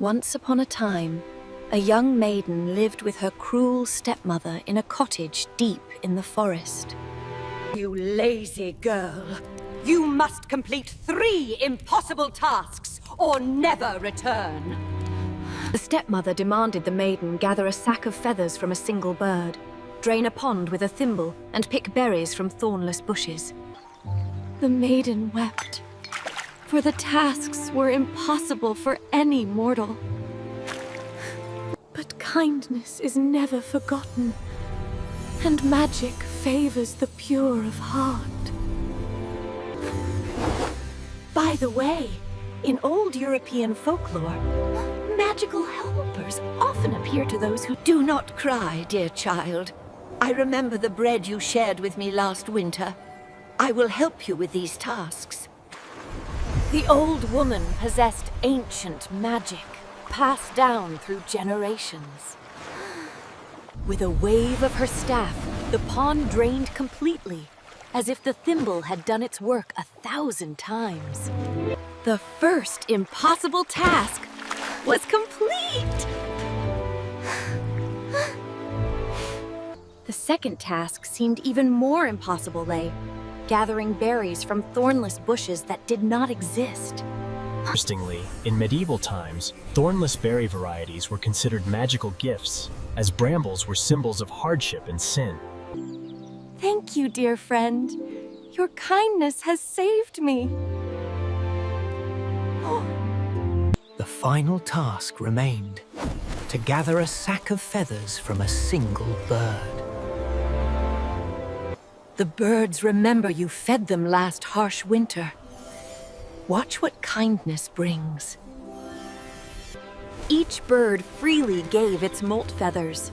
Once upon a time, a young maiden lived with her cruel stepmother in a cottage deep in the forest. You lazy girl. You must complete 3 impossible tasks or never return. The stepmother demanded the maiden gather a sack of feathers from a single bird, drain a pond with a thimble, and pick berries from thornless bushes. The maiden wept, for the tasks were impossible for any mortal. But kindness is never forgotten, and magic favors the pure of heart. By the way, in old European folklore, magical helpers often appear to those who... Do not cry, dear child. I remember the bread you shared with me last winter. I will help you with these tasks. The old woman possessed ancient magic, passed down through generations. With a wave of her staff, the pond drained completely, as if the thimble had done its work 1,000 times. The first impossible task was complete! The second task seemed even more impossible, gathering berries from thornless bushes that did not exist. Interestingly, in medieval times, thornless berry varieties were considered magical gifts, as brambles were symbols of hardship and sin. Thank you, dear friend. Your kindness has saved me. The final task remained, to gather a sack of feathers from a single bird. The birds remember you fed them last harsh winter. Watch what kindness brings. Each bird freely gave its molt feathers,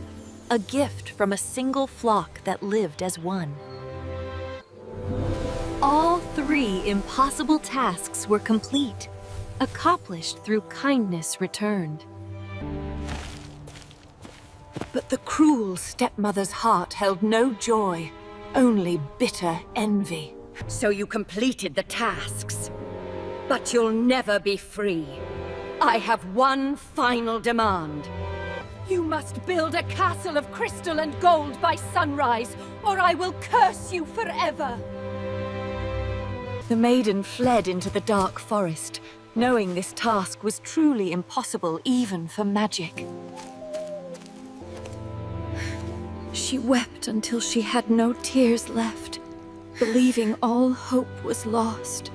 a gift from a single flock that lived as one. All 3 impossible tasks were complete, accomplished through kindness returned. But the cruel stepmother's heart held no joy, only bitter envy. So you completed the tasks. But you'll never be free. I have one final demand. You must build a castle of crystal and gold by sunrise, or I will curse you forever. The maiden fled into the dark forest, knowing this task was truly impossible even for magic. She wept until she had no tears left, believing all hope was lost.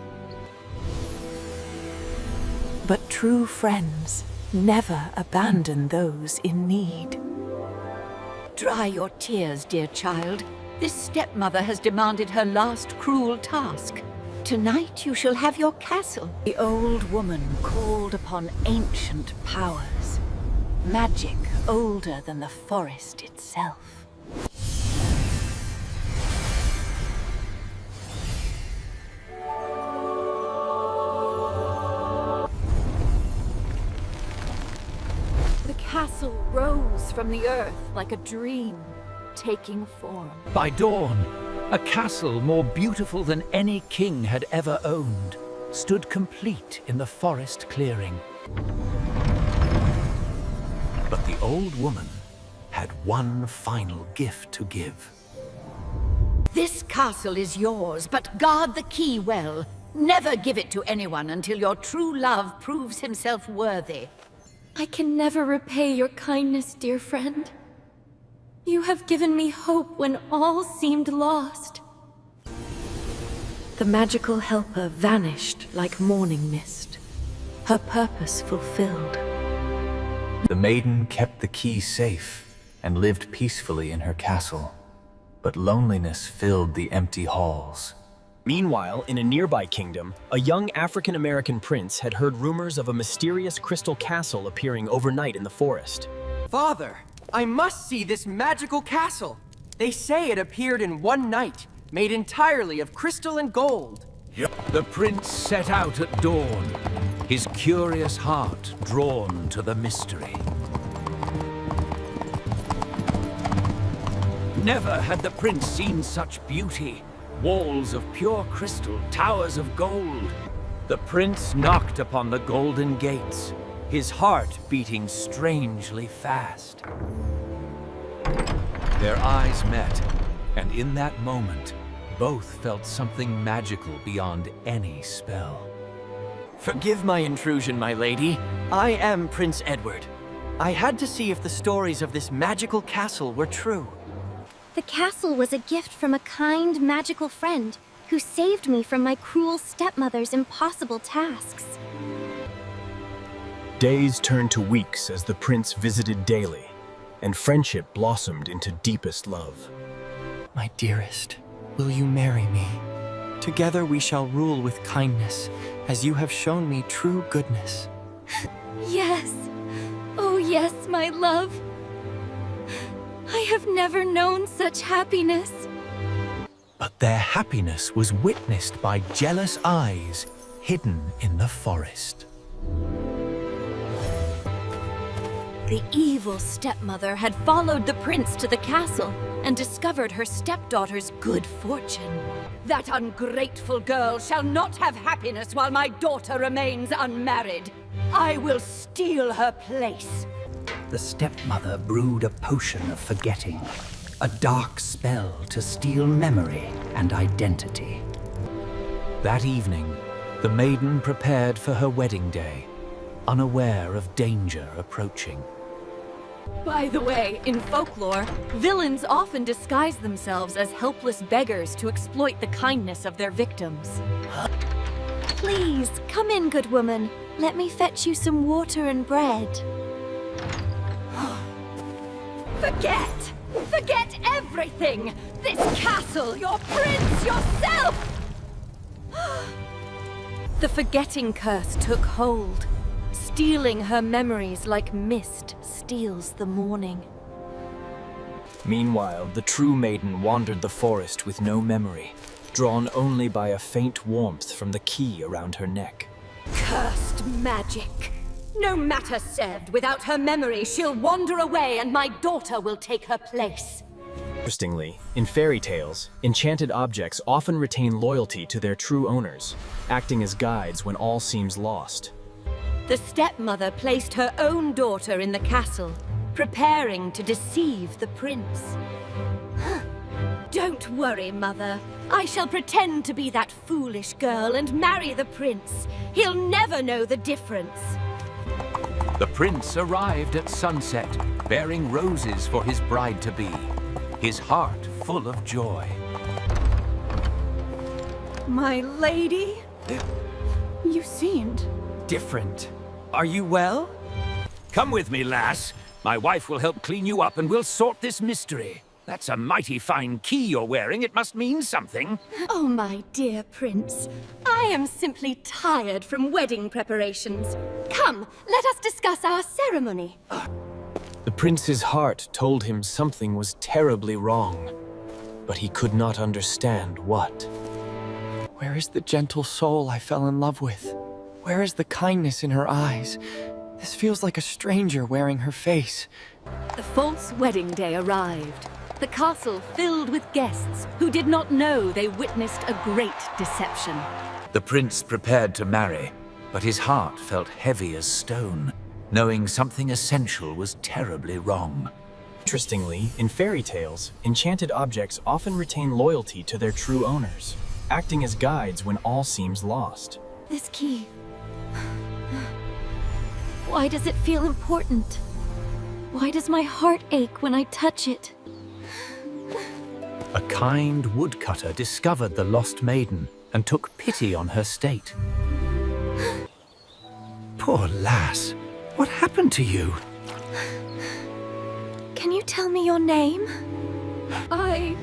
But true friends never abandon those in need. Dry your tears, dear child. This stepmother has demanded her last cruel task. Tonight you shall have your castle. The old woman called upon ancient powers, magic older than the forest itself. The castle rose from the earth like a dream, taking form. By dawn, a castle more beautiful than any king had ever owned stood complete in the forest clearing. But the old woman had one final gift to give. This castle is yours, but guard the key well. Never give it to anyone until your true love proves himself worthy. I can never repay your kindness, dear friend. You have given me hope when all seemed lost. The magical helper vanished like morning mist, her purpose fulfilled. The maiden kept the key safe and lived peacefully in her castle, but loneliness filled the empty halls. Meanwhile, in a nearby kingdom, a young African-American prince had heard rumors of a mysterious crystal castle appearing overnight in the forest. Father, I must see this magical castle. They say it appeared in one night, made entirely of crystal and gold. The prince set out at dawn, his curious heart drawn to the mystery. Never had the prince seen such beauty. Walls of pure crystal, towers of gold. The prince knocked upon the golden gates, his heart beating strangely fast. Their eyes met, and in that moment, both felt something magical beyond any spell. Forgive my intrusion, my lady. I am Prince Edward. I had to see if the stories of this magical castle were true. The castle was a gift from a kind, magical friend who saved me from my cruel stepmother's impossible tasks. Days turned to weeks as the prince visited daily, and friendship blossomed into deepest love. My dearest, will you marry me? Together we shall rule with kindness, as you have shown me true goodness. Yes. Oh yes, my love. I have never known such happiness. But their happiness was witnessed by jealous eyes hidden in the forest. The evil stepmother had followed the prince to the castle and discovered her stepdaughter's good fortune. That ungrateful girl shall not have happiness while my daughter remains unmarried. I will steal her place. The stepmother brewed a potion of forgetting, a dark spell to steal memory and identity. That evening, the maiden prepared for her wedding day, unaware of danger approaching. By the way, in folklore, villains often disguise themselves as helpless beggars to exploit the kindness of their victims. Please, come in, good woman. Let me fetch you some water and bread. Forget! Forget everything! This castle, your prince, yourself! The forgetting curse took hold. Stealing her memories like mist steals the morning. Meanwhile, the true maiden wandered the forest with no memory, drawn only by a faint warmth from the key around her neck. Cursed magic! No matter served, without her memory, she'll wander away and my daughter will take her place. Interestingly, in fairy tales, enchanted objects often retain loyalty to their true owners, acting as guides when all seems lost. The stepmother placed her own daughter in the castle, preparing to deceive the prince. Don't worry, Mother. I shall pretend to be that foolish girl and marry the prince. He'll never know the difference. The prince arrived at sunset, bearing roses for his bride-to-be, his heart full of joy. My lady? You seemed Different. Are you well? Come with me, lass. My wife will help clean you up and we'll sort this mystery. That's a mighty fine key you're wearing. It must mean something. Oh, my dear prince. I am simply tired from wedding preparations. Come, let us discuss our ceremony. The prince's heart told him something was terribly wrong, but he could not understand what. Where is the gentle soul I fell in love with? Where is the kindness in her eyes? This feels like a stranger wearing her face. The false wedding day arrived. The castle filled with guests who did not know they witnessed a great deception. The prince prepared to marry, but his heart felt heavy as stone, knowing something essential was terribly wrong. Interestingly, in fairy tales, enchanted objects often retain loyalty to their true owners, acting as guides when all seems lost. This key. Why does it feel important? Why does my heart ache when I touch it? A kind woodcutter discovered the lost maiden and took pity on her state. Poor lass, what happened to you? Can you tell me your name? I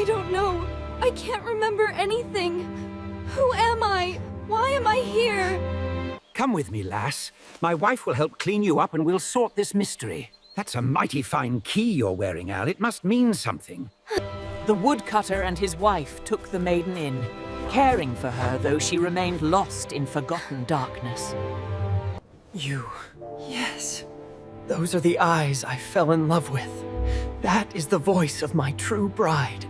don't know. I can't remember anything. Who am I? Why am I here? Come with me, lass. My wife will help clean you up and we'll sort this mystery. That's a mighty fine key you're wearing, Al. It must mean something. The woodcutter and his wife took the maiden in, caring for her though she remained lost in forgotten darkness. You. Yes. Those are the eyes I fell in love with. That is the voice of my true bride.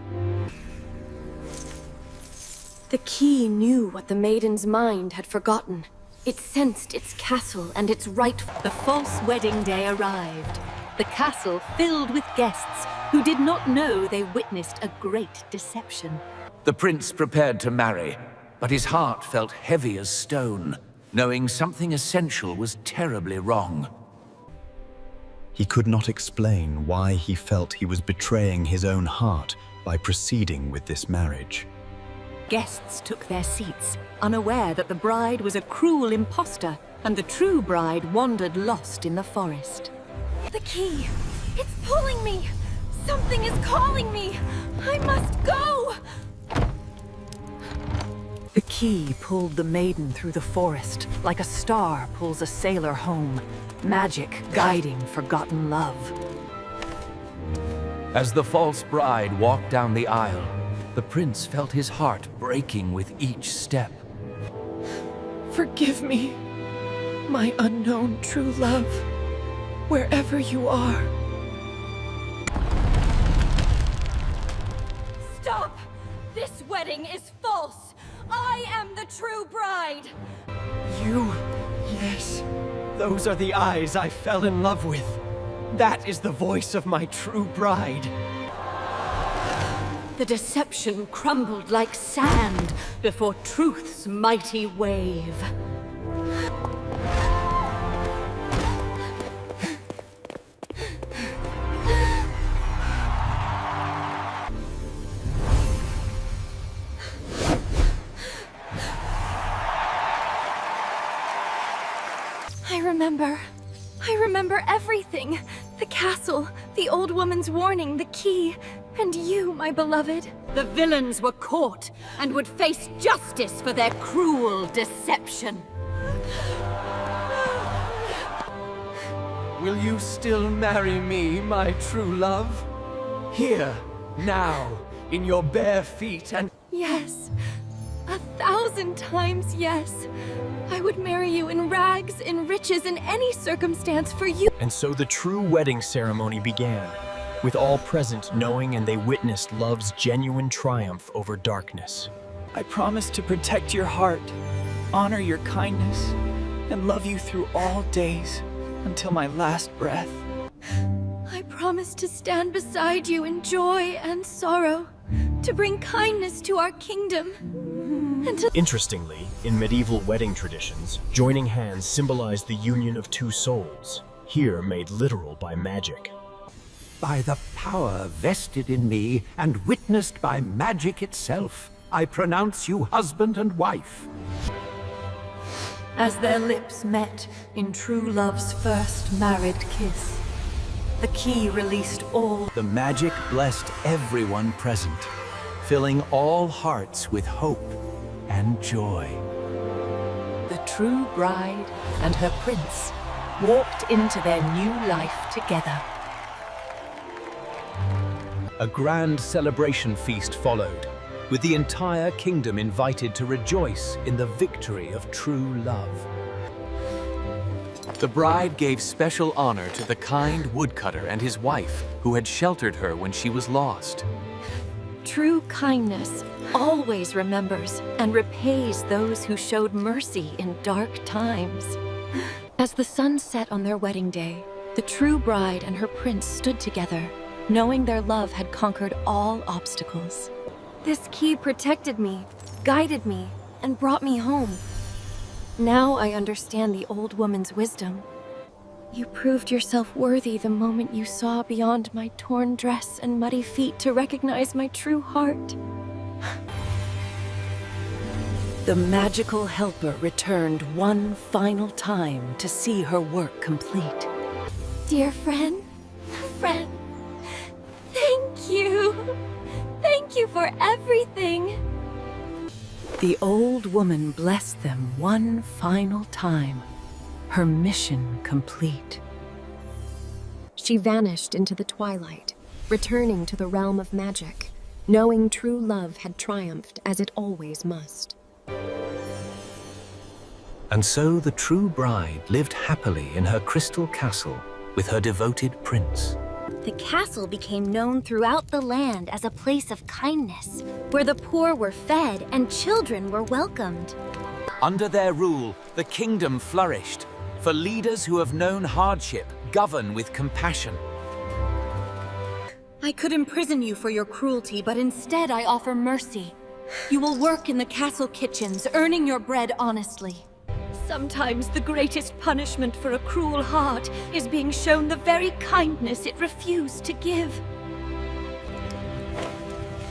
The key knew what the maiden's mind had forgotten. It sensed its castle and its right. The false wedding day arrived. The castle filled with guests who did not know they witnessed a great deception. The prince prepared to marry, but his heart felt heavy as stone, knowing something essential was terribly wrong. He could not explain why he felt he was betraying his own heart by proceeding with this marriage. Guests took their seats, unaware that the bride was a cruel impostor, and the true bride wandered lost in the forest. The key! It's pulling me! Something is calling me! I must go! The key pulled the maiden through the forest, like a star pulls a sailor home, magic guiding forgotten love. As the false bride walked down the aisle, the prince felt his heart breaking with each step. Forgive me, my unknown true love, wherever you are. Stop! This wedding is false! I am the true bride! You, yes, those are the eyes I fell in love with. That is the voice of my true bride. The deception crumbled like sand before truth's mighty wave. I remember everything. The castle, the old woman's warning, the key, and you, my beloved. The villains were caught and would face justice for their cruel deception. Will you still marry me, my true love? Here, now, in your bare feet and... Yes. 1,000 times yes. I would marry you in rags, in riches, in any circumstance for you. And so the true wedding ceremony began, with all present knowing and they witnessed love's genuine triumph over darkness. I promise to protect your heart, honor your kindness, and love you through all days until my last breath. I promise to stand beside you in joy and sorrow, to bring kindness to our kingdom, and to... Interestingly, in medieval wedding traditions, joining hands symbolized the union of two souls, here made literal by magic. By the power vested in me and witnessed by magic itself, I pronounce you husband and wife. As their lips met in true love's first married kiss, the key released all. The magic blessed everyone present, filling all hearts with hope and joy. The true bride and her prince walked into their new life together. A grand celebration feast followed, with the entire kingdom invited to rejoice in the victory of true love. The bride gave special honor to the kind woodcutter and his wife, who had sheltered her when she was lost. True kindness always remembers and repays those who showed mercy in dark times. As the sun set on their wedding day, the true bride and her prince stood together, knowing their love had conquered all obstacles. This key protected me, guided me, and brought me home. Now I understand the old woman's wisdom. You proved yourself worthy the moment you saw beyond my torn dress and muddy feet to recognize my true heart. The magical helper returned one final time to see her work complete. Dear friend, thank you. Thank you for everything. The old woman blessed them one final time, her mission complete. She vanished into the twilight, returning to the realm of magic, knowing true love had triumphed as it always must. And so the true bride lived happily in her crystal castle with her devoted prince. The castle became known throughout the land as a place of kindness, where the poor were fed and children were welcomed. Under their rule, the kingdom flourished, for leaders who have known hardship govern with compassion. I could imprison you for your cruelty, but instead I offer mercy. You will work in the castle kitchens, earning your bread honestly. Sometimes the greatest punishment for a cruel heart is being shown the very kindness it refused to give.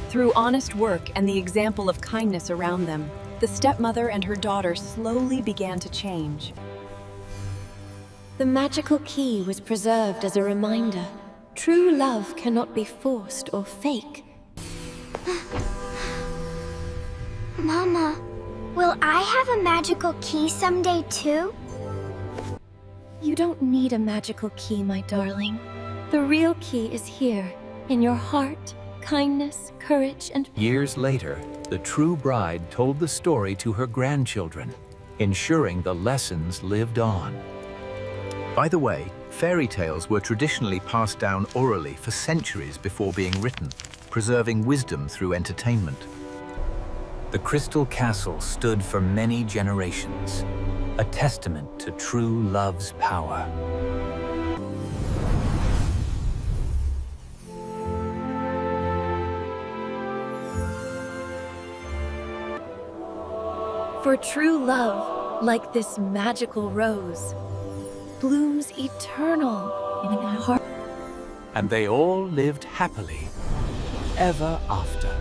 Through honest work and the example of kindness around them, the stepmother and her daughter slowly began to change. The magical key was preserved as a reminder. True love cannot be forced or fake. Mama, will I have a magical key someday too? You don't need a magical key, my darling. The real key is here, in your heart, kindness, courage, and... Years later, the true bride told the story to her grandchildren, ensuring the lessons lived on. By the way, fairy tales were traditionally passed down orally for centuries before being written, preserving wisdom through entertainment. The Crystal Castle stood for many generations, a testament to true love's power. For true love, like this magical rose, blooms eternal in a heart. And they all lived happily ever after.